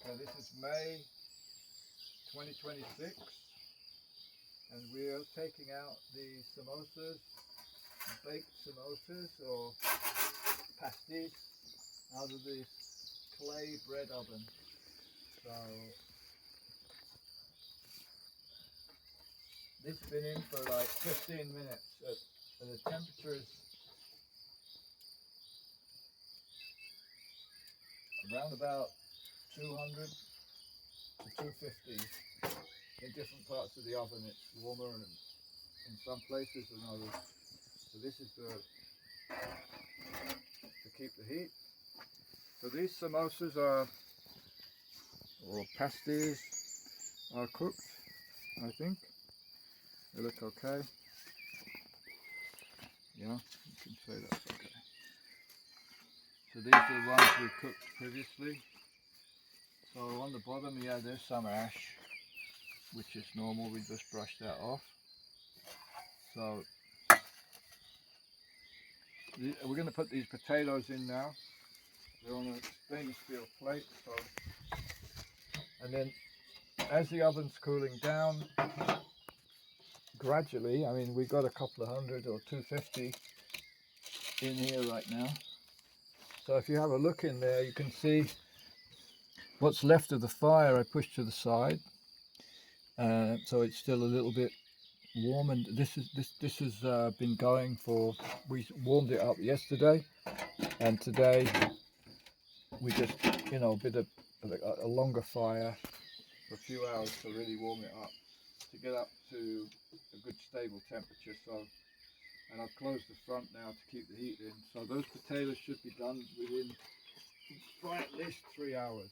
Okay, this is May 2026 and we are taking out the samosas, baked samosas or pasties out of this clay bread oven. So this has been in for like 15 minutes and the temperature is around about 200 to 250 in different parts of the oven. It's warmer in some places than others. So this is to keep the heat. So these samosas or pasties are cooked, I think. They look okay. Yeah, you can say that's okay. So these are the ones we cooked previously. So on the bottom, yeah, there's some ash, which is normal. We just brushed that off. So we're going to put these potatoes in now. They're on a stainless steel plate. So, and then as the oven's cooling down, gradually, I mean, we've got a couple of hundred or 250 in here right now. So if you have a look in there, you can see what's left of the fire I pushed to the side. So it's still a little bit warm, and this has been going for, we warmed it up yesterday, and today we just, you know, a longer fire for a few hours to really warm it up, to get up to a good stable temperature. So, and I've closed the front now to keep the heat in. So those potatoes should be done within by at least 3 hours.